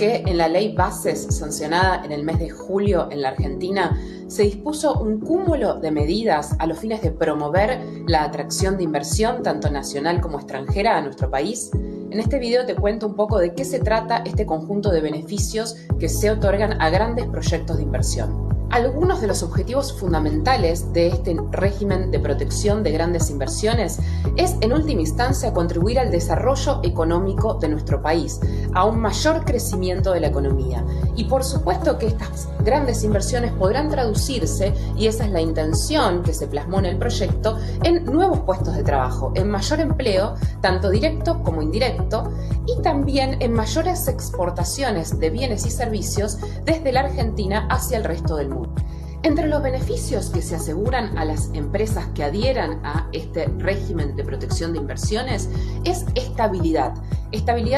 que en la ley Bases, sancionada en el mes de julio en la Argentina, se dispuso un cúmulo de medidas a los fines de promover la atracción de inversión, tanto nacional como extranjera, a nuestro país? En este video te cuento un poco de qué se trata este conjunto de beneficios que se otorgan a grandes proyectos de inversión. Algunos de los objetivos fundamentales de este régimen de protección de grandes inversiones es, en última instancia, contribuir al desarrollo económico de nuestro país, a un mayor crecimiento de la economía. Y por supuesto que estas grandes inversiones podrán traducirse, y esa es la intención que se plasmó en el proyecto, en nuevos puestos de trabajo, en mayor empleo, tanto directo como indirecto, y también en mayores exportaciones de bienes y servicios desde la Argentina hacia el resto del mundo. Entre los beneficios que se aseguran a las empresas que adhieran a este régimen de protección de inversiones es estabilidad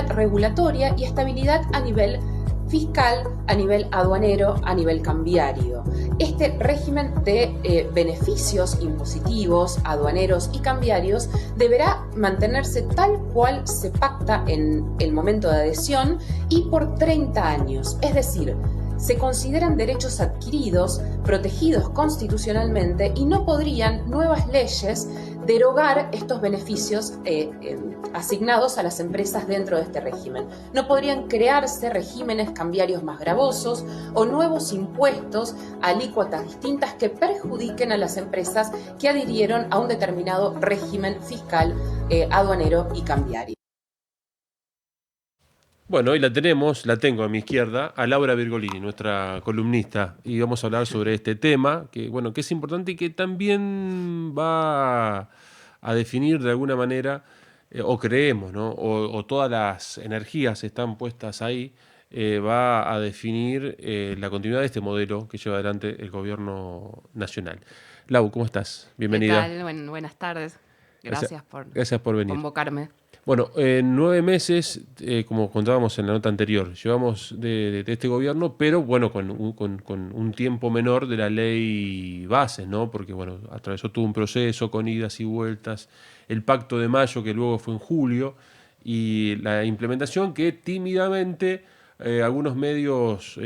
regulatoria y estabilidad a nivel fiscal, a nivel aduanero, a nivel cambiario. Este régimen de beneficios impositivos, aduaneros y cambiarios deberá mantenerse tal cual se pacta en el momento de adhesión y por 30 años, es decir, se consideran derechos adquiridos, protegidos constitucionalmente, y no podrían nuevas leyes derogar estos beneficios asignados a las empresas dentro de este régimen. No podrían crearse regímenes cambiarios más gravosos o nuevos impuestos a alícuotas distintas que perjudiquen a las empresas que adhirieron a un determinado régimen fiscal, aduanero y cambiario. Bueno, hoy la tengo a mi izquierda, a Laura Virgolini, nuestra columnista, y vamos a hablar sobre este tema, que es importante y que también va a definir de alguna manera, o creemos, ¿no? O todas las energías están puestas ahí, va a definir la continuidad de este modelo que lleva adelante el gobierno nacional. Lau, ¿cómo estás? Bienvenida. ¿Qué tal? Buenas tardes. Gracias por venir. Convocarme. Bueno, en 9 meses, como contábamos en la nota anterior, llevamos de este gobierno, pero bueno, con un tiempo menor de la ley Bases, ¿no? Porque bueno, atravesó todo un proceso con idas y vueltas, el pacto de mayo que luego fue en julio, y la implementación que tímidamente algunos medios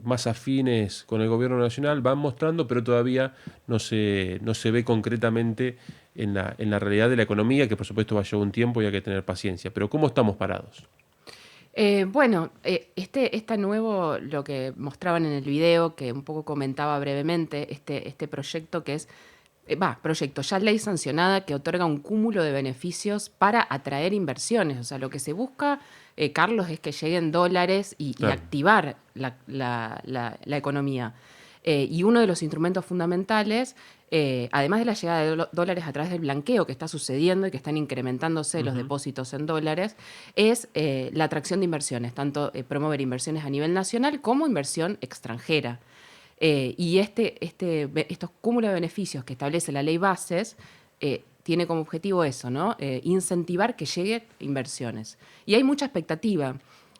más afines con el gobierno nacional van mostrando, pero todavía no se ve concretamente en la realidad de la economía, que por supuesto va a llevar un tiempo y hay que tener paciencia. Pero ¿cómo estamos parados? Este nuevo, lo que mostraban en el video, que un poco comentaba brevemente, este proyecto que es, proyecto, ya ley sancionada, que otorga un cúmulo de beneficios para atraer inversiones. O sea, lo que se busca, Carlos, es que lleguen dólares y activar la economía. Y uno de los instrumentos fundamentales, además de la llegada de dólares a través del blanqueo que está sucediendo y que están incrementándose los depósitos en dólares, es la atracción de inversiones, tanto promover inversiones a nivel nacional como inversión extranjera. Y estos cúmulos de beneficios que establece la ley Bases tiene como objetivo eso, ¿no? Incentivar que lleguen inversiones. Y hay mucha expectativa.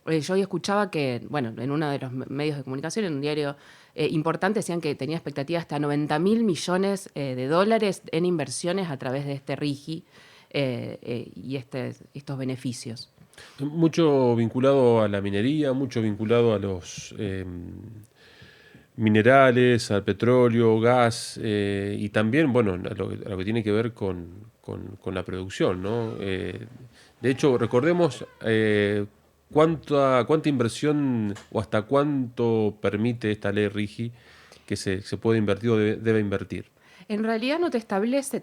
Yo hoy escuchaba que, en uno de los medios de comunicación, en un diario importante, decían que tenía expectativa hasta 90.000 millones de dólares en inversiones a través de este RIGI y estos beneficios. Mucho vinculado a la minería, mucho vinculado a los minerales, al petróleo, gas, y también, a lo que tiene que ver con la producción, ¿no? De hecho, recordemos cuánta inversión o hasta cuánto permite esta ley RIGI que se puede invertir o debe invertir. En realidad no te establece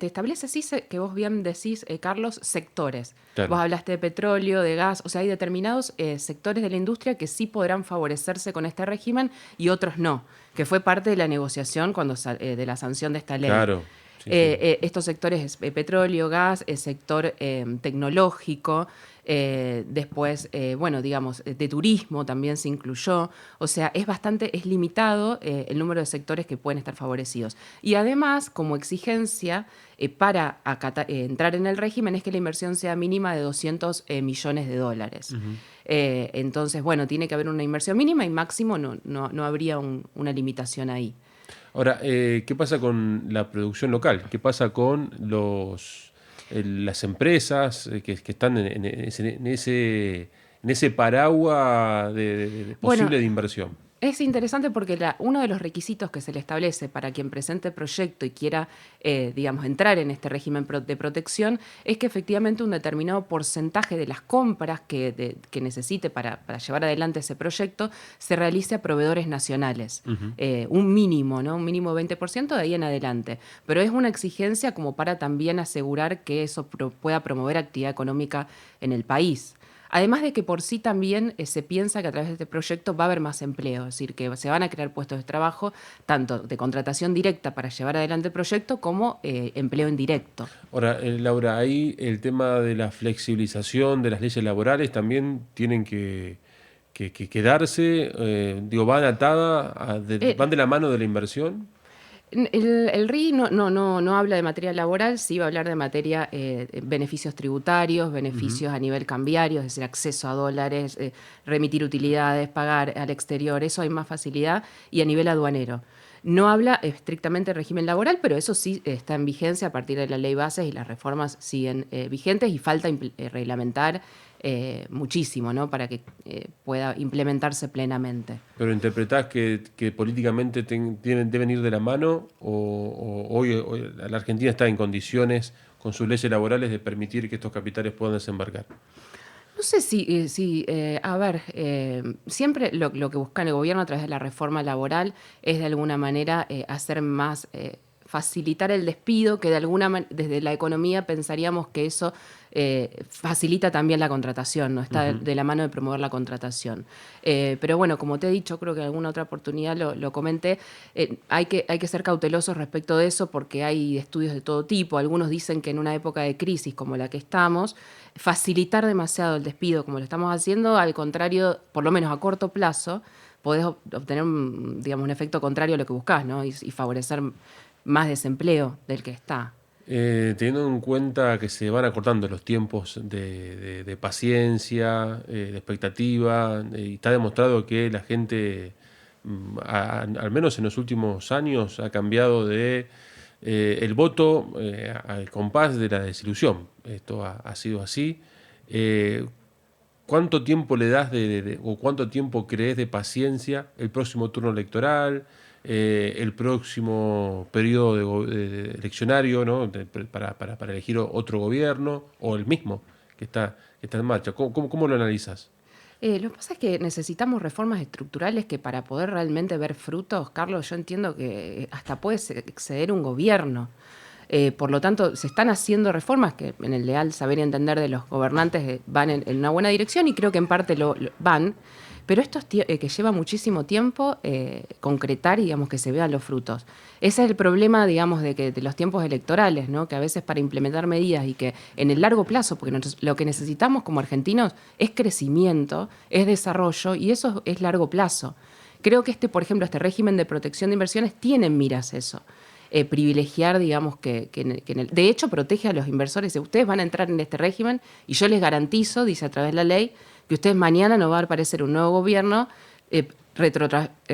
sí que vos bien decís, Carlos, sectores. Claro. Vos hablaste de petróleo, de gas, o sea, hay determinados sectores de la industria que sí podrán favorecerse con este régimen y otros no, que fue parte de la negociación de la sanción de esta ley. Claro. Sí. Estos sectores, petróleo, gas, sector tecnológico, después, de turismo también se incluyó. O sea, es limitado el número de sectores que pueden estar favorecidos. Y además, como exigencia para entrar en el régimen, es que la inversión sea mínima de 200 millones de dólares. Entonces, tiene que haber una inversión mínima y máximo no habría una limitación ahí. Ahora, ¿qué pasa con la producción local? ¿Qué pasa con las empresas que están en ese paraguas posible Bueno, de inversión. es interesante porque uno de los requisitos que se le establece para quien presente el proyecto y quiera, digamos, entrar en este régimen de protección es que efectivamente un determinado porcentaje de las compras que necesite para llevar adelante ese proyecto se realice a proveedores nacionales. Un mínimo, ¿no? Un mínimo de 20% de ahí en adelante. Pero es una exigencia como para también asegurar que eso pueda promover actividad económica en el país. Además de que por sí también se piensa que a través de este proyecto va a haber más empleo, es decir, que se van a crear puestos de trabajo, tanto de contratación directa para llevar adelante el proyecto como empleo indirecto. Ahora, Laura, ahí el tema de la flexibilización de las leyes laborales también tienen que quedarse, digo, van atadas, van Eh, de la mano de la inversión. el RI no habla de materia laboral, sí va a hablar de materia beneficios tributarios, Ujú. beneficios a nivel cambiario, es decir, acceso a dólares, remitir utilidades, pagar al exterior, eso hay más facilidad, y a nivel aduanero. No habla estrictamente de régimen laboral, pero eso sí está en vigencia a partir de la ley bases y las reformas siguen vigentes y falta reglamentar muchísimo, ¿no? Para que pueda implementarse plenamente. Pero interpretás que políticamente deben ir de la mano o hoy la Argentina está en condiciones con sus leyes laborales de permitir que estos capitales puedan desembarcar. No sé a ver, siempre lo que busca el gobierno a través de la reforma laboral es de alguna manera hacer más, facilitar el despido, que de alguna manera desde la economía pensaríamos que eso facilita también la contratación, ¿no? Está Ujú. de la mano de promover la contratación. Pero bueno, como te he dicho, creo que en alguna otra oportunidad lo comenté, hay que ser cautelosos respecto de eso porque hay estudios de todo tipo. Algunos dicen que en una época de crisis como la que estamos, facilitar demasiado el despido como lo estamos haciendo, al contrario, por lo menos a corto plazo, podés obtener digamos, un efecto contrario a lo que buscás, ¿no? Y favorecer más desempleo del que está. Teniendo en cuenta que se van acortando los tiempos de paciencia, de expectativa, y está demostrado que la gente, al menos en los últimos años, ha cambiado de el voto al compás de la desilusión. Esto ha sido así. Eh, ¿Cuánto tiempo le das o cuánto tiempo crees de paciencia el próximo turno electoral, el próximo periodo eleccionario, ¿no? Para elegir otro gobierno o el mismo que está en marcha? ¿Cómo lo analizas? Lo que pasa es que necesitamos reformas estructurales que para poder realmente ver frutos, Carlos, yo entiendo que hasta puede exceder un gobierno. Por lo tanto, se están haciendo reformas que en el leal saber y entender de los gobernantes van en una buena dirección y creo que en parte lo van, pero esto es que lleva muchísimo tiempo concretar y digamos que se vean los frutos. Ese es el problema, digamos, de los tiempos electorales, ¿no? Que a veces para implementar medidas y que en el largo plazo, porque lo que necesitamos como argentinos es crecimiento, es desarrollo y eso es largo plazo. Creo que por ejemplo, este régimen de protección de inversiones tiene en miras eso. Privilegiar, digamos, de hecho protege a los inversores. Ustedes van a entrar en este régimen y yo les garantizo, dice a través de la ley, que ustedes mañana no va a aparecer un nuevo gobierno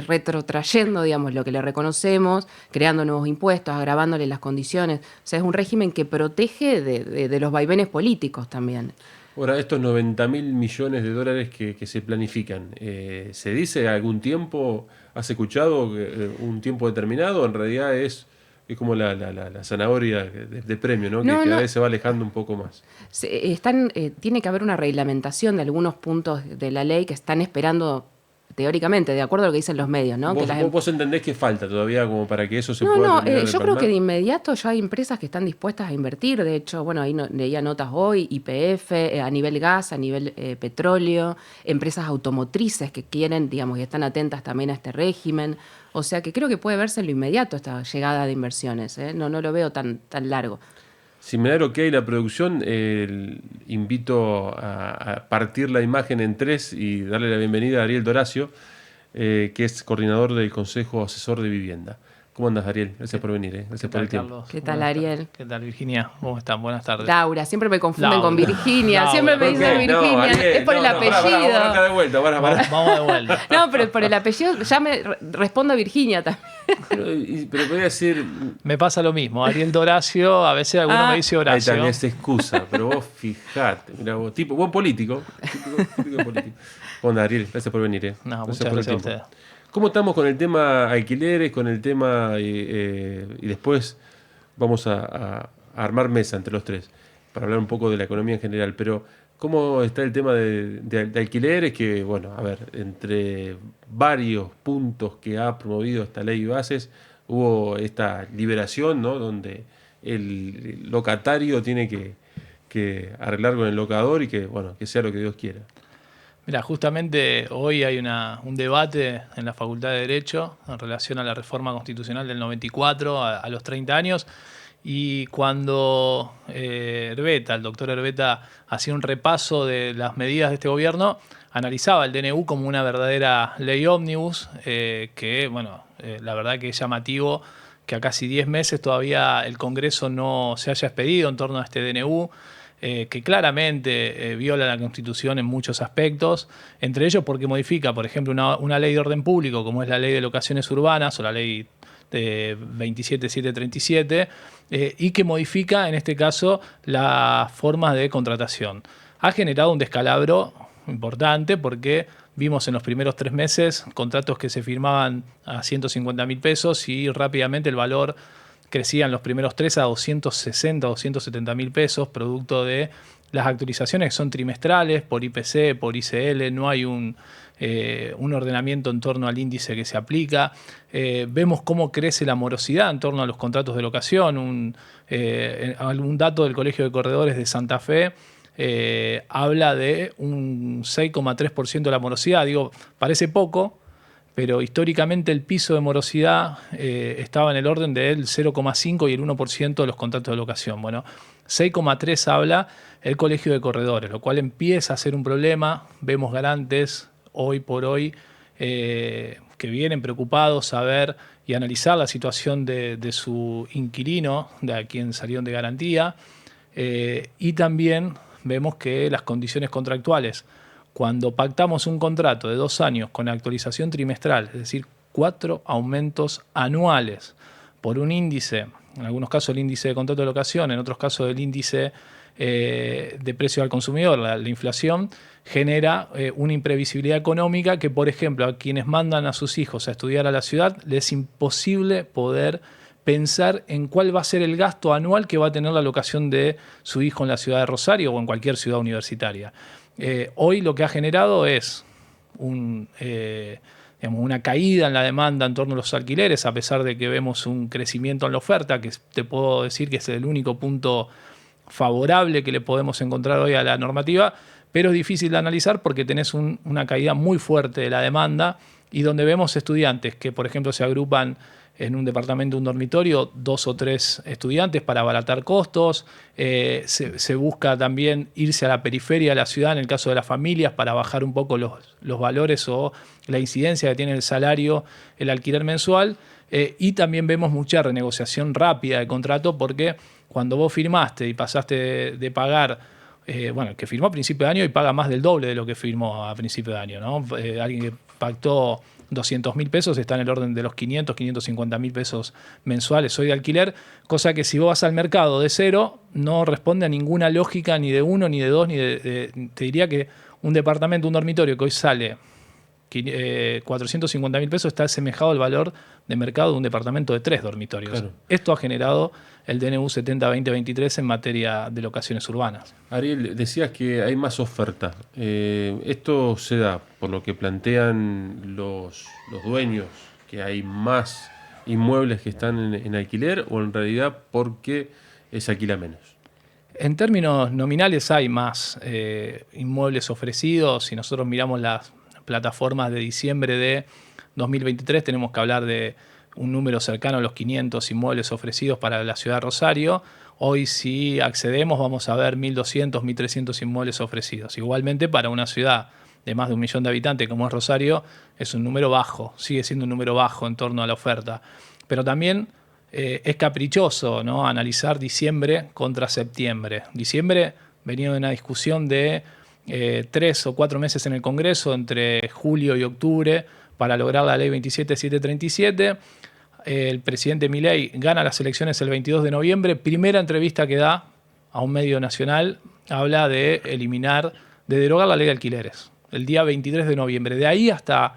retrotrayendo, digamos, lo que le reconocemos, creando nuevos impuestos, agravándole las condiciones. O sea, es un régimen que protege de los vaivenes políticos también. Ahora, estos 90.000 millones de dólares que se planifican, ¿se dice algún tiempo? ¿Has escuchado un tiempo determinado? En realidad es como la zanahoria de premio, ¿no? Que No, cada no, vez se va alejando un poco más. tiene que haber una reglamentación de algunos puntos de la ley que están esperando, teóricamente, de acuerdo a lo que dicen los medios, ¿no? Que ¿Vos, las vos, vos entendés que falta todavía como para que eso se No, pueda no, terminar de yo creo que palmar? de inmediato ya hay empresas que están dispuestas a invertir. De hecho, bueno, ahí leía notas hoy, YPF, a nivel gas, a nivel petróleo, empresas automotrices que quieren, digamos, y están atentas también a este régimen. O sea que creo que puede verse en lo inmediato esta llegada de inversiones, ¿eh? No lo veo tan largo. Si me da el ok la producción, invito a partir la imagen en tres y darle la bienvenida a Ariel Doracio, que es coordinador del Consejo Asesor de Vivienda. ¿Cómo andas, Ariel? Gracias por venir, Gracias por el tiempo. Carlos? ¿Qué tal, Buenas Ariel? tardes. ¿Qué tal, Virginia? ¿Cómo están? Buenas tardes. Laura, siempre me confunden Laura. con Virginia. Laura. Siempre me ¿Por dicen qué? Virginia. Ariel, es por el apellido. Pará, acá de vuelta, pará. Vamos de vuelta. No, pero por el apellido ya me respondo a Virginia también. Pero podría decir... Me pasa lo mismo. Ariel Doracio, a veces alguno me dice Ahí Horacio. también es excusa, pero vos fijate, mirá vos, buen político. Típico político. Onda, Ariel, gracias por venir, No, Gracias muchas por el gracias a tiempo. ustedes. ¿Cómo estamos con el tema alquileres, con el tema y después vamos a armar mesa entre los tres para hablar un poco de la economía en general? Pero ¿cómo está el tema de alquileres? Que, bueno, a ver, entre varios puntos que ha promovido esta ley de bases, hubo esta liberación, ¿no? Donde el locatario tiene que arreglar con el locador y que, bueno, que sea lo que Dios quiera. Mira, justamente hoy hay un debate en la Facultad de Derecho en relación a la reforma constitucional del 94 a los 30 años. Y cuando el doctor Herbeta, hacía un repaso de las medidas de este gobierno, analizaba el DNU como una verdadera ley ómnibus, que, bueno, la verdad que es llamativo que a casi 10 meses todavía el Congreso no se haya expedido en torno a este DNU, que claramente viola la Constitución en muchos aspectos, entre ellos porque modifica, por ejemplo, una ley de orden público, como es la ley de locaciones urbanas o la ley de 27737, y que modifica, en este caso, las formas de contratación. Ha generado un descalabro importante porque vimos en los primeros 3 meses contratos que se firmaban a 150.000 pesos y rápidamente el valor crecía en los primeros 3 a 260, 270.000 pesos, producto de las actualizaciones que son trimestrales por IPC, por ICL, no hay un ordenamiento en torno al índice que se aplica. Vemos cómo crece la morosidad en torno a los contratos de locación. Algún dato del Colegio de Corredores de Santa Fe habla de un 6,3% de la morosidad. Digo, parece poco, pero históricamente el piso de morosidad estaba en el orden del 0,5 y el 1% de los contratos de locación. Bueno, 6,3 habla el Colegio de Corredores, lo cual empieza a ser un problema. Vemos garantes hoy por hoy que vienen preocupados a ver y analizar la situación de su inquilino, de quien salieron de garantía, y también vemos que las condiciones contractuales, cuando pactamos un contrato de 2 años con actualización trimestral, es decir, 4 aumentos anuales por un índice, en algunos casos el índice de contrato de locación, en otros casos el índice de precio al consumidor, la inflación, genera una imprevisibilidad económica que, por ejemplo, a quienes mandan a sus hijos a estudiar a la ciudad, les es imposible poder pensar en cuál va a ser el gasto anual que va a tener la locación de su hijo en la ciudad de Rosario o en cualquier ciudad universitaria. Hoy lo que ha generado es una caída en la demanda en torno a los alquileres, a pesar de que vemos un crecimiento en la oferta, que te puedo decir que es el único punto favorable que le podemos encontrar hoy a la normativa, pero es difícil de analizar porque tenés una caída muy fuerte de la demanda y donde vemos estudiantes que, por ejemplo, se agrupan en un departamento, un dormitorio, 2 o 3 estudiantes para abaratar costos. Se busca también irse a la periferia de la ciudad en el caso de las familias para bajar un poco los valores o la incidencia que tiene el salario, el alquiler mensual. Y también vemos mucha renegociación rápida de contrato porque cuando vos firmaste y pasaste de pagar, que firmó a principio de año y paga más del doble de lo que firmó a principio de año, ¿no? Alguien que pactó 200.000 pesos está en el orden de los 550.000 pesos mensuales hoy de alquiler, cosa que si vos vas al mercado de cero no responde a ninguna lógica ni de uno, ni de dos, ni te diría que un departamento, un dormitorio que hoy sale 450.000 pesos está asemejado al valor de mercado de un departamento de 3 dormitorios. Claro. Esto ha generado el DNU 70-2023 en materia de locaciones urbanas. Ariel, decías que hay más oferta. ¿Esto se da por lo que plantean los dueños, que hay más inmuebles que están en alquiler, o en realidad porque se alquila menos? En términos nominales hay más inmuebles ofrecidos. Si nosotros miramos las plataformas de diciembre de 2023, tenemos que hablar de un número cercano a los 500 inmuebles ofrecidos para la ciudad de Rosario. Hoy, si accedemos, vamos a ver 1.200, 1.300 inmuebles ofrecidos. Igualmente, para una ciudad de más de 1 millón de habitantes como es Rosario, es un número bajo, sigue siendo un número bajo en torno a la oferta. pero también es caprichoso, ¿no?, analizar diciembre contra septiembre. Diciembre venía de una discusión de 3 o 4 meses en el Congreso, entre julio y octubre, para lograr la ley 27737. El presidente Milei gana las elecciones el 22 de noviembre. Primera entrevista que da a un medio nacional, habla de derogar la ley de alquileres, el día 23 de noviembre. De ahí hasta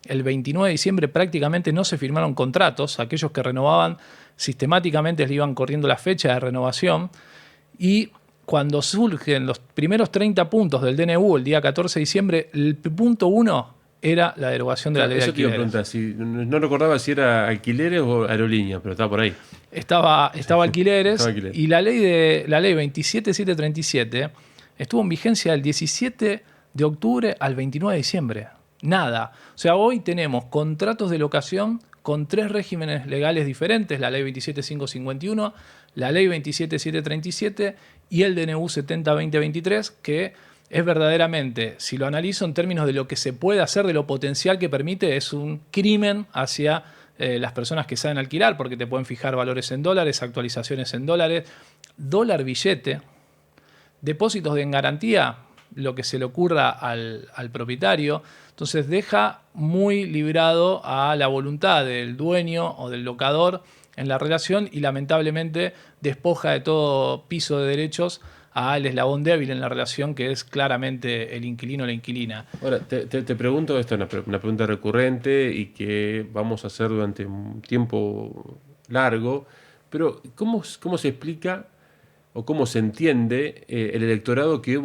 el 29 de diciembre prácticamente no se firmaron contratos. Aquellos que renovaban sistemáticamente le iban corriendo la fecha de renovación. Y cuando surgen los primeros 30 puntos del DNU el día 14 de diciembre, el punto 1 era la derogación de la ley de alquileres. Eso te iba a preguntar, no recordaba si era alquileres o aerolínea, pero estaba por ahí. Estaba alquileres, estaba alquileres. Y la ley 27737 estuvo en vigencia del 17 de octubre al 29 de diciembre. Nada. O sea, hoy tenemos contratos de locación con 3 regímenes legales diferentes: la ley 27551, la ley 27737 y el DNU 70-2023, que es verdaderamente, si lo analizo en términos de lo que se puede hacer, de lo potencial que permite, es un crimen hacia las personas que saben alquilar, porque te pueden fijar valores en dólares, actualizaciones en dólares, dólar billete, depósitos en garantía, lo que se le ocurra al propietario. Entonces deja muy librado a la voluntad del dueño o del locador en la relación, y lamentablemente despoja de todo piso de derechos al eslabón débil en la relación, que es claramente el inquilino o la inquilina. Ahora, te pregunto, esta es una pregunta recurrente y que vamos a hacer durante un tiempo largo, pero ¿cómo se explica o cómo se entiende el electorado que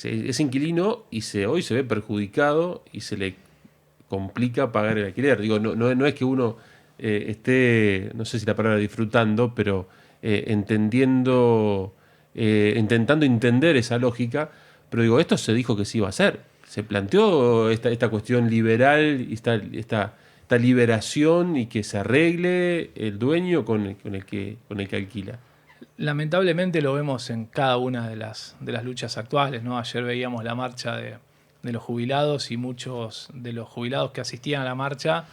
es inquilino y hoy se ve perjudicado y se le complica pagar el alquiler? Digo, no es que uno esté, no sé si la palabra disfrutando, pero intentando entender esa lógica, pero digo, esto se dijo que se iba a hacer. Se planteó esta cuestión liberal, esta liberación, y que se arregle el dueño con el que alquila. Lamentablemente lo vemos en cada una de las luchas actuales, ¿no? Ayer veíamos la marcha de los jubilados, y muchos de los jubilados que asistían a la marcha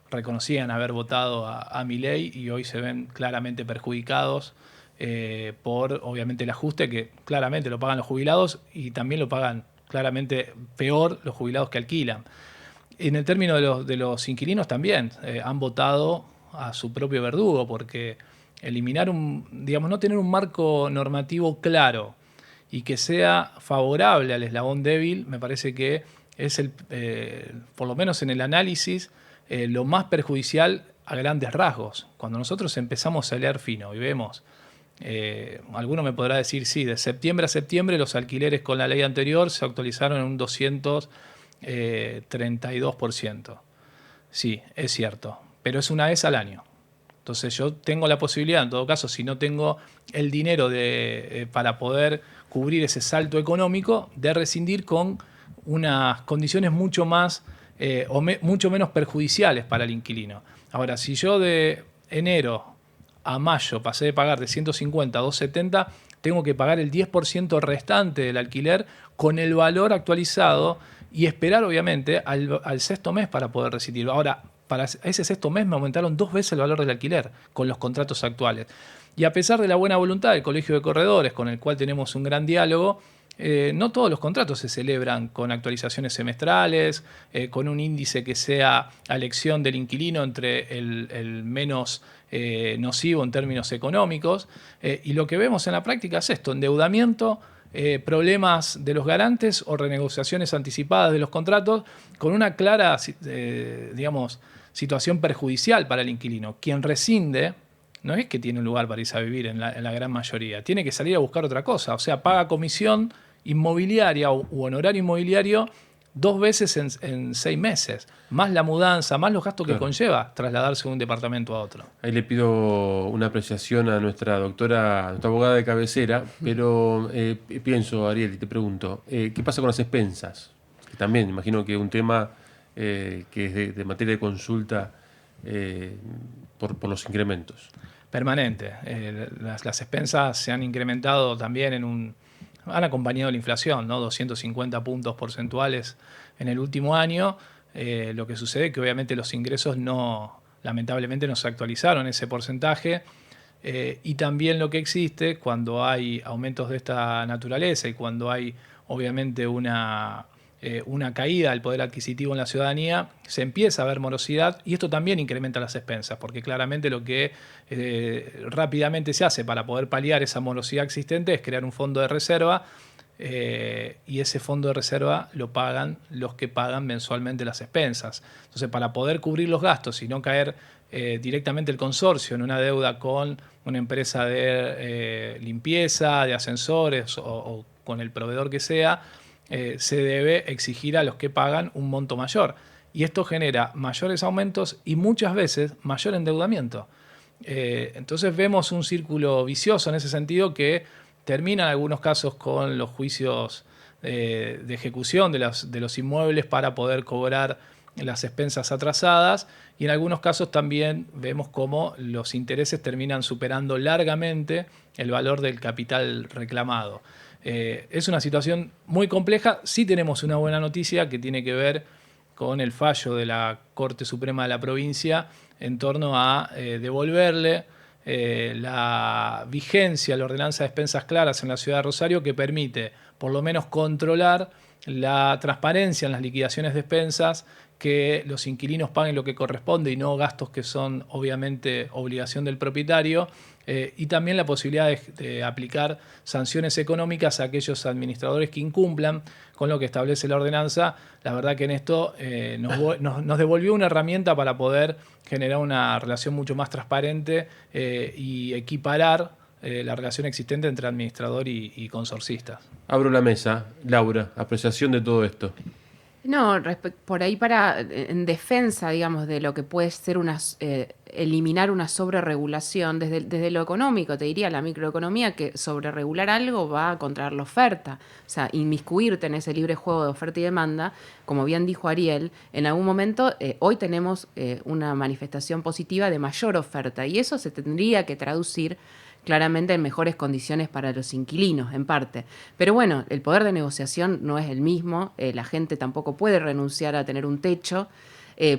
reconocían haber votado a Milei, y hoy se ven claramente perjudicados por, obviamente, el ajuste que claramente lo pagan los jubilados, y también lo pagan claramente peor los jubilados que alquilan. En el término de los inquilinos también han votado a su propio verdugo, porque eliminar no tener un marco normativo claro y que sea favorable al eslabón débil, me parece que es por lo menos en el análisis, lo más perjudicial a grandes rasgos. Cuando nosotros empezamos a leer fino y vemos, alguno me podrá decir, sí, de septiembre a septiembre los alquileres con la ley anterior se actualizaron en un 232%. Sí, es cierto, pero es una vez al año. Entonces yo tengo la posibilidad, en todo caso, si no tengo el dinero para poder cubrir ese salto económico, de rescindir con unas condiciones mucho más mucho menos perjudiciales para el inquilino. Ahora, si yo de enero a mayo pasé de pagar de 150 a 270, tengo que pagar el 10% restante del alquiler con el valor actualizado y esperar, obviamente, al sexto mes para poder rescindirlo. Ahora, para ese sexto mes me aumentaron 2 veces el valor del alquiler con los contratos actuales. Y a pesar de la buena voluntad del Colegio de Corredores, con el cual tenemos un gran diálogo, no todos los contratos se celebran con actualizaciones semestrales, con un índice que sea a elección del inquilino entre el menos nocivo en términos económicos. Y lo que vemos en la práctica es esto: endeudamiento, problemas de los garantes o renegociaciones anticipadas de los contratos, con una clara situación perjudicial para el inquilino. Quien rescinde no es que tiene un lugar para irse a vivir en la gran mayoría, tiene que salir a buscar otra cosa, o sea, paga comisión inmobiliaria u honorario inmobiliario 2 veces en 6 meses, más la mudanza, más los gastos que conlleva trasladarse de un departamento a otro. Ahí le pido una apreciación a nuestra doctora, a nuestra abogada de cabecera, pero pienso, Ariel, y te pregunto, ¿qué pasa con las expensas? Que también imagino que es un tema que es de materia de consulta por los incrementos. Permanente. Las expensas se han incrementado también han acompañado la inflación, ¿no? 250 puntos porcentuales en el último año. Lo que sucede es que obviamente los ingresos no lamentablemente no se actualizaron ese porcentaje. Y también lo que existe cuando hay aumentos de esta naturaleza y cuando hay obviamente una caída del poder adquisitivo en la ciudadanía, se empieza a ver morosidad y esto también incrementa las expensas, porque claramente lo que rápidamente se hace para poder paliar esa morosidad existente es crear un fondo de reserva, y ese fondo de reserva lo pagan los que pagan mensualmente las expensas. Entonces, para poder cubrir los gastos y no caer directamente el consorcio en una deuda con una empresa de limpieza, de ascensores o con el proveedor que sea, se debe exigir a los que pagan un monto mayor. Y esto genera mayores aumentos y muchas veces mayor endeudamiento. Entonces vemos un círculo vicioso en ese sentido que termina en algunos casos con los juicios de ejecución de los inmuebles para poder cobrar las expensas atrasadas, y en algunos casos también vemos cómo los intereses terminan superando largamente el valor del capital reclamado. Es una situación muy compleja. Sí tenemos una buena noticia que tiene que ver con el fallo de la Corte Suprema de la provincia en torno a devolverle la vigencia, la ordenanza de expensas claras en la ciudad de Rosario, que permite por lo menos controlar la transparencia en las liquidaciones de expensas, que los inquilinos paguen lo que corresponde y no gastos que son obviamente obligación del propietario, y también la posibilidad de aplicar sanciones económicas a aquellos administradores que incumplan con lo que establece la ordenanza. La verdad que en esto nos devolvió una herramienta para poder generar una relación mucho más transparente y equiparar la relación existente entre administrador y consorcistas. Abro la mesa. Laura, apreciación de todo esto. No, por ahí en defensa, digamos, de lo que puede ser eliminar una sobreregulación, desde lo económico, te diría, la microeconomía, que sobreregular algo va a contraer la oferta. O sea, inmiscuirte en ese libre juego de oferta y demanda, como bien dijo Ariel, en algún momento, hoy tenemos una manifestación positiva de mayor oferta, y eso se tendría que traducir claramente en mejores condiciones para los inquilinos, en parte. Pero bueno, el poder de negociación no es el mismo, la gente tampoco puede renunciar a tener un techo,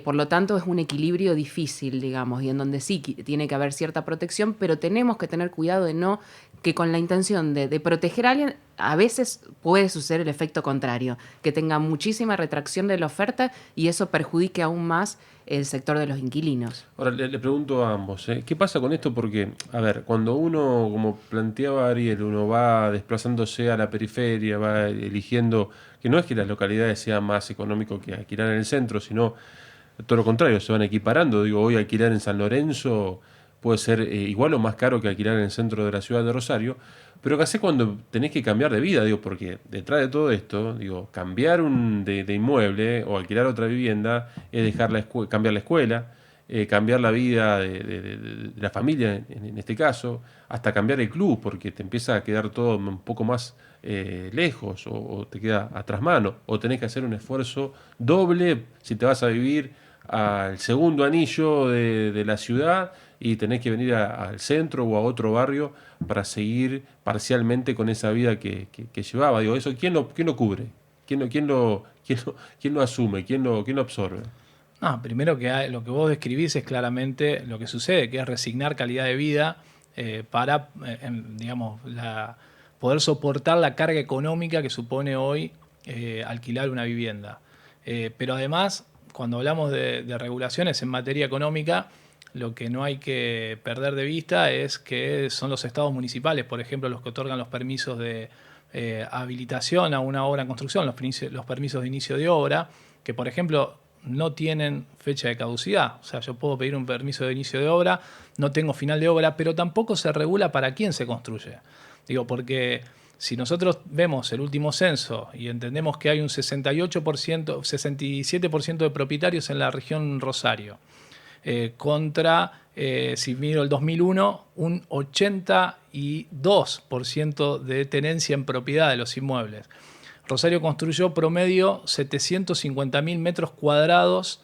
por lo tanto es un equilibrio difícil, digamos, y en donde sí tiene que haber cierta protección, pero tenemos que tener cuidado de no que con la intención de proteger a alguien, a veces puede suceder el efecto contrario, que tenga muchísima retracción de la oferta y eso perjudique aún más el sector de los inquilinos. Ahora, le pregunto a ambos, ¿qué pasa con esto? Porque, a ver, cuando uno, como planteaba Ariel, uno va desplazándose a la periferia, va eligiendo, que no es que las localidades sean más económicas que alquilar en el centro, sino todo lo contrario, se van equiparando. Digo, hoy alquilar en San Lorenzo puede ser igual o más caro que alquilar en el centro de la ciudad de Rosario, pero ¿qué haces cuando tenés que cambiar de vida? Digo, porque detrás de todo esto, digo, cambiar de inmueble o alquilar otra vivienda es dejar cambiar la escuela, cambiar la vida de la familia, en este caso, hasta cambiar el club, porque te empieza a quedar todo un poco más lejos o te queda atrás mano, o tenés que hacer un esfuerzo doble si te vas a vivir al segundo anillo de la ciudad y tenés que venir al centro o a otro barrio para seguir parcialmente con esa vida que llevaba. Digo, eso, ¿quién lo cubre? ¿Quién lo asume? ¿Quién lo absorbe? Primero que lo que vos describís es claramente lo que sucede, que es resignar calidad de vida para, digamos, poder soportar la carga económica que supone hoy alquilar una vivienda. Pero además, cuando hablamos de regulaciones en materia económica, lo que no hay que perder de vista es que son los estados municipales, por ejemplo, los que otorgan los permisos de habilitación a una obra en construcción, los permisos de inicio de obra, que por ejemplo no tienen fecha de caducidad. O sea, yo puedo pedir un permiso de inicio de obra, no tengo final de obra, pero tampoco se regula para quién se construye. Digo, porque si nosotros vemos el último censo y entendemos que hay un 67% de propietarios en la región Rosario, contra, si miro el 2001, un 82% de tenencia en propiedad de los inmuebles. Rosario construyó promedio 750.000 metros cuadrados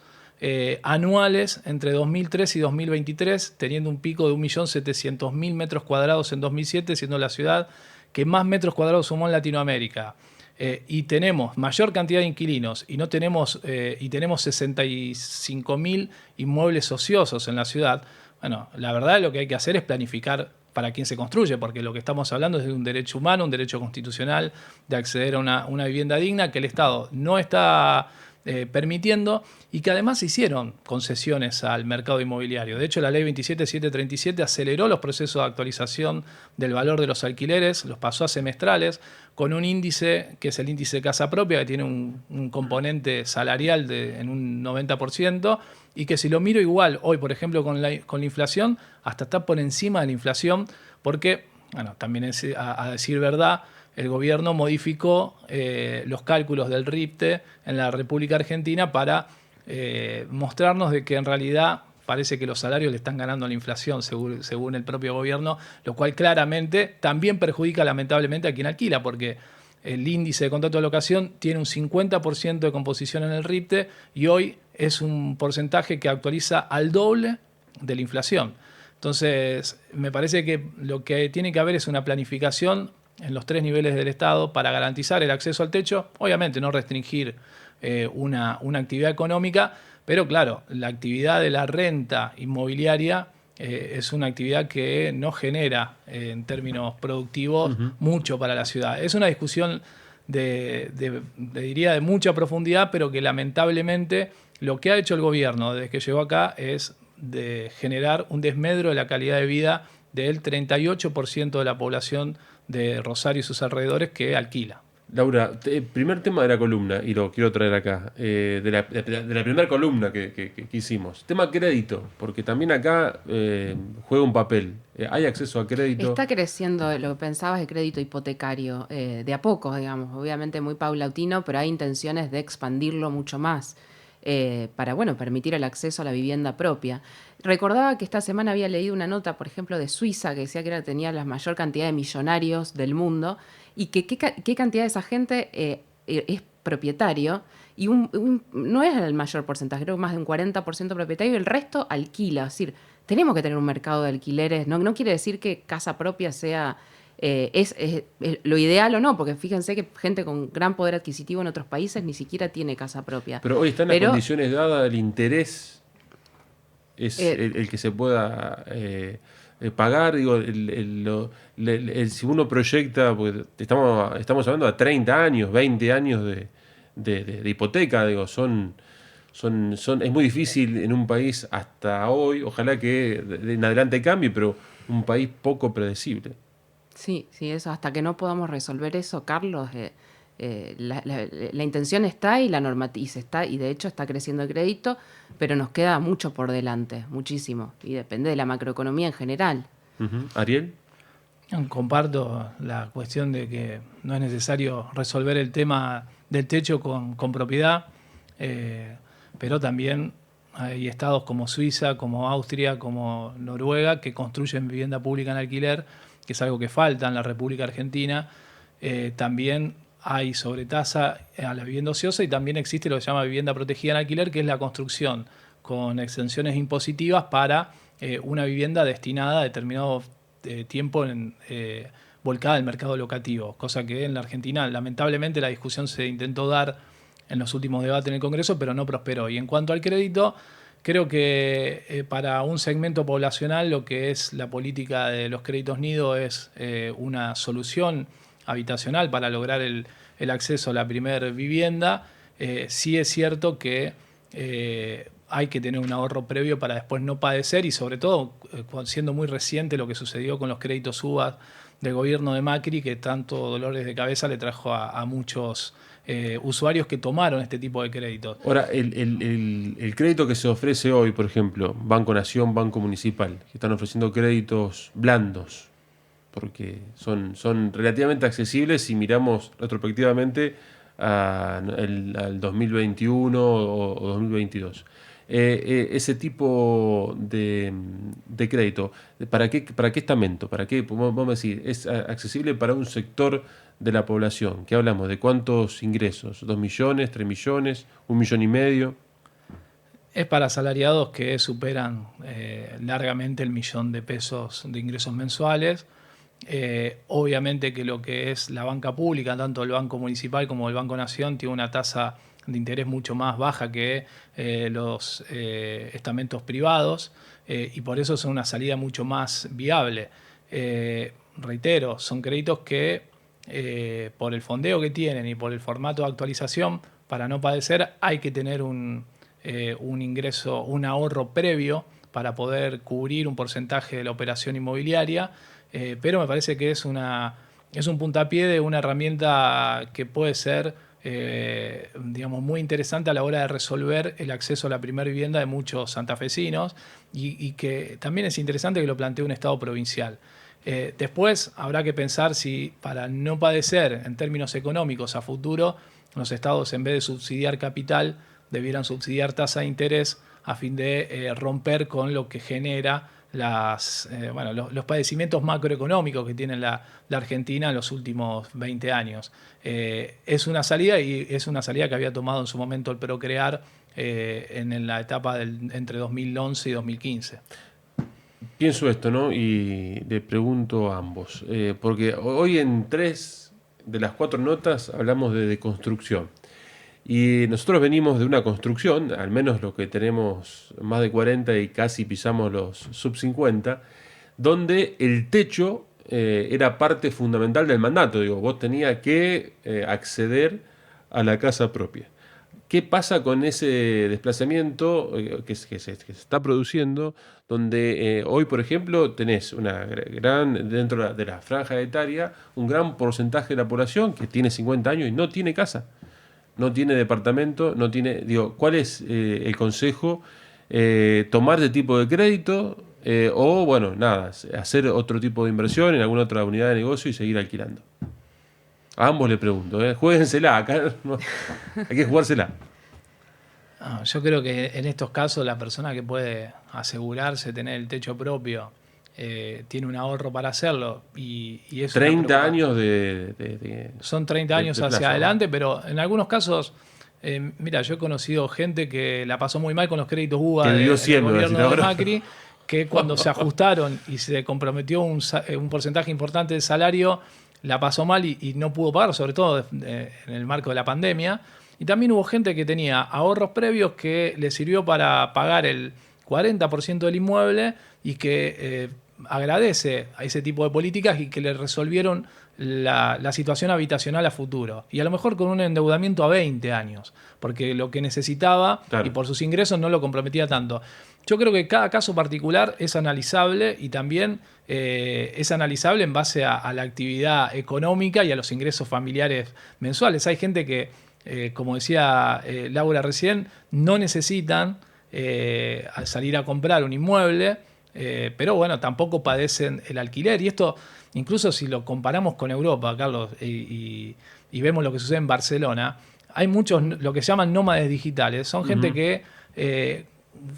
anuales entre 2003 y 2023, teniendo un pico de 1.700.000 metros cuadrados en 2007, siendo la ciudad que más metros cuadrados sumó en Latinoamérica. y tenemos mayor cantidad de inquilinos y tenemos 65.000 inmuebles ociosos en la ciudad, bueno, la verdad lo que hay que hacer es planificar para quién se construye, porque lo que estamos hablando es de un derecho humano, un derecho constitucional de acceder a una vivienda digna que el Estado no está permitiendo y que además hicieron concesiones al mercado inmobiliario. De hecho, la ley 27737 aceleró los procesos de actualización del valor de los alquileres, los pasó a semestrales, con un índice que es el índice Casa Propia, que tiene un componente salarial en un 90%, y que si lo miro igual hoy, por ejemplo, con la inflación, hasta está por encima de la inflación, porque, bueno, también a decir verdad, el gobierno modificó los cálculos del RIPTE en la República Argentina para mostrarnos de que en realidad parece que los salarios le están ganando a la inflación según el propio gobierno, lo cual claramente también perjudica lamentablemente a quien alquila, porque el índice de contrato de locación tiene un 50% de composición en el RIPTE y hoy es un porcentaje que actualiza al doble de la inflación. Entonces, me parece que lo que tiene que haber es una planificación en los 3 niveles del Estado para garantizar el acceso al techo, obviamente no restringir una actividad económica, pero claro, la actividad de la renta inmobiliaria es una actividad que no genera en términos productivos mucho para la ciudad. Es una discusión diría de mucha profundidad, pero que lamentablemente lo que ha hecho el gobierno desde que llegó acá es de generar un desmedro de la calidad de vida del 38% de la población de Rosario y sus alrededores que alquila. Laura, primer tema de la columna, y lo quiero traer acá, de la primera columna que hicimos. Tema crédito, porque también acá juega un papel. ¿Hay acceso a crédito? Está creciendo lo que pensabas de crédito hipotecario, de a poco, digamos, obviamente muy paulatino, pero hay intenciones de expandirlo mucho más. Para permitir el acceso a la vivienda propia. Recordaba que esta semana había leído una nota, por ejemplo, de Suiza, que decía que tenía la mayor cantidad de millonarios del mundo y que qué cantidad de esa gente es propietario y no es el mayor porcentaje, creo que más de un 40% propietario y el resto alquila. Es decir, tenemos que tener un mercado de alquileres. No quiere decir que casa propia sea... es lo ideal o no, porque fíjense que gente con gran poder adquisitivo en otros países ni siquiera tiene casa propia. Pero hoy están las condiciones dadas, el interés es el que se pueda pagar. Digo, si uno proyecta, porque estamos hablando de 30 años, 20 años de hipoteca, digo, es muy difícil en un país hasta hoy, ojalá que en adelante cambie, pero un país poco predecible. Sí, eso, hasta que no podamos resolver eso, Carlos, la intención está y la normatiza está, y de hecho está creciendo el crédito, pero nos queda mucho por delante, muchísimo, y depende de la macroeconomía en general. ¿Ariel? Comparto la cuestión de que no es necesario resolver el tema del techo con propiedad, pero también hay estados como Suiza, como Austria, como Noruega, que construyen vivienda pública en alquiler, que es algo que falta en la República Argentina. También hay sobretasa a la vivienda ociosa y también existe lo que se llama vivienda protegida en alquiler, que es la construcción con exenciones impositivas para una vivienda destinada a determinado tiempo volcada al mercado locativo, cosa que en la Argentina lamentablemente la discusión se intentó dar en los últimos debates en el Congreso, pero no prosperó. Y en cuanto al crédito, creo que para un segmento poblacional lo que es la política de los créditos nido es una solución habitacional para lograr el acceso a la primer vivienda. Sí es cierto que hay que tener un ahorro previo para después no padecer y sobre todo siendo muy reciente lo que sucedió con los créditos UBA del gobierno de Macri, que tanto dolores de cabeza le trajo a muchos usuarios que tomaron este tipo de créditos. Ahora, el crédito que se ofrece hoy, por ejemplo, Banco Nación, Banco Municipal, que están ofreciendo créditos blandos, porque son relativamente accesibles si miramos retrospectivamente al 2021 o 2022. Ese tipo de crédito, ¿para qué estamento? ¿Para qué? Vamos a decir, es accesible para un sector de la población. ¿Qué hablamos? ¿De cuántos ingresos? ¿2 millones? ¿3 millones? ¿1,5 millones? Es para asalariados que superan largamente el 1.000.000 de pesos de ingresos mensuales. Obviamente que lo que es la banca pública, tanto el Banco Municipal como el Banco Nación, tiene una tasa de interés mucho más baja que los estamentos privados, y por eso son una salida mucho más viable. Reitero, son créditos que por el fondeo que tienen y por el formato de actualización, para no padecer hay que tener un ingreso, un ahorro previo para poder cubrir un porcentaje de la operación inmobiliaria, pero me parece que es un puntapié de una herramienta que puede ser digamos, muy interesante a la hora de resolver el acceso a la primera vivienda de muchos santafesinos, y que también es interesante que lo plantee un Estado provincial. Después habrá que pensar si, para no padecer en términos económicos a futuro, los estados, en vez de subsidiar capital, debieran subsidiar tasa de interés a fin de romper con lo que genera los padecimientos macroeconómicos que tiene la Argentina en los últimos 20 años. Es una salida, y es una salida que había tomado en su momento el Procrear en la etapa entre 2011 y 2015. Pienso esto, ¿no? Y le pregunto a ambos, porque hoy en 3 de las 4 notas hablamos de deconstrucción. Y nosotros venimos de una construcción, al menos los que tenemos más de 40 y casi pisamos los sub 50, donde el techo era parte fundamental del mandato. Digo, vos tenías que acceder a la casa propia. ¿Qué pasa con ese desplazamiento que se está produciendo, donde hoy, por ejemplo, tenés dentro de la franja etaria, un gran porcentaje de la población que tiene 50 años y no tiene casa? No tiene departamento, no tiene... Digo, ¿cuál es el consejo? ¿Tomar este tipo de crédito? O, bueno, nada, hacer otro tipo de inversión en alguna otra unidad de negocio y seguir alquilando. A ambos le pregunto, juéguensela, acá hay que jugársela. Yo creo que en estos casos la persona que puede asegurarse tener el techo propio tiene un ahorro para hacerlo, y es 30 años son 30 años hacia plazo, adelante, ¿no? Pero en algunos casos, mira, yo he conocido gente que la pasó muy mal con los créditos UBA del gobierno de Macri, que cuando se ajustaron y se comprometió un porcentaje importante del salario, la pasó mal y no pudo pagar, sobre todo en el marco de la pandemia. Y también hubo gente que tenía ahorros previos que le sirvió para pagar el 40% del inmueble, y que agradece a ese tipo de políticas y que le resolvieron la situación habitacional a futuro. Y a lo mejor con un endeudamiento a 20 años, porque lo que necesitaba, claro, y por sus ingresos no lo comprometía tanto. Yo creo que cada caso particular es analizable, y también es analizable en base a la actividad económica y a los ingresos familiares mensuales. Hay gente que, como decía Laura recién, no necesitan salir a comprar un inmueble, pero bueno, tampoco padecen el alquiler. Y esto, incluso si lo comparamos con Europa, Carlos, y vemos lo que sucede en Barcelona, hay muchos, lo que se llaman nómades digitales. Son gente que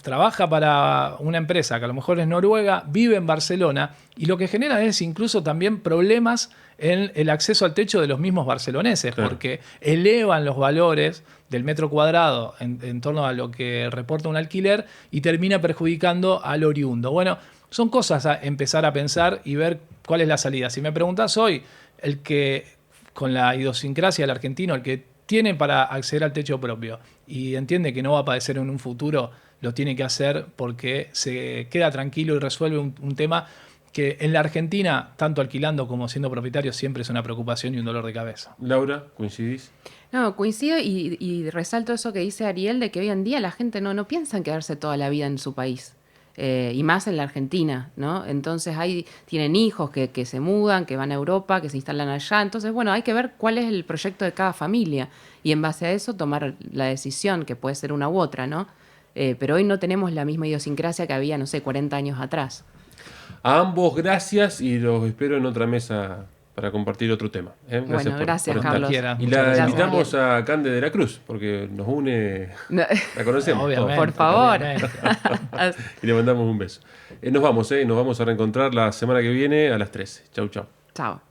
trabaja para una empresa que a lo mejor es noruega, vive en Barcelona, y lo que genera es incluso también problemas en el acceso al techo de los mismos barceloneses, claro, porque elevan los valores del metro cuadrado en torno a lo que reporta un alquiler, y termina perjudicando al oriundo. Bueno, son cosas a empezar a pensar y ver cuál es la salida. Si me preguntás hoy, el que con la idiosincrasia del argentino, el que tiene para acceder al techo propio y entiende que no va a padecer en un futuro, lo tiene que hacer porque se queda tranquilo y resuelve un tema que en la Argentina, tanto alquilando como siendo propietario, siempre es una preocupación y un dolor de cabeza. Laura, ¿coincidís? No, coincido y resalto eso que dice Ariel, de que hoy en día la gente no piensa en quedarse toda la vida en su país. Y más en la Argentina, ¿no? Entonces tienen hijos que se mudan, que van a Europa, que se instalan allá. Entonces, bueno, hay que ver cuál es el proyecto de cada familia y en base a eso tomar la decisión, que puede ser una u otra, ¿no? Pero hoy no tenemos la misma idiosincrasia que había, no sé, 40 años atrás. A ambos gracias, y los espero en otra mesa para compartir otro tema. Gracias, bueno, gracias Carlos. Y la invitamos a Cande de la Cruz, porque nos une, la conocemos. Obviamente, por favor. Y le mandamos un beso. Nos vamos a reencontrar la semana que viene a las 13. Chau, chau. Chao.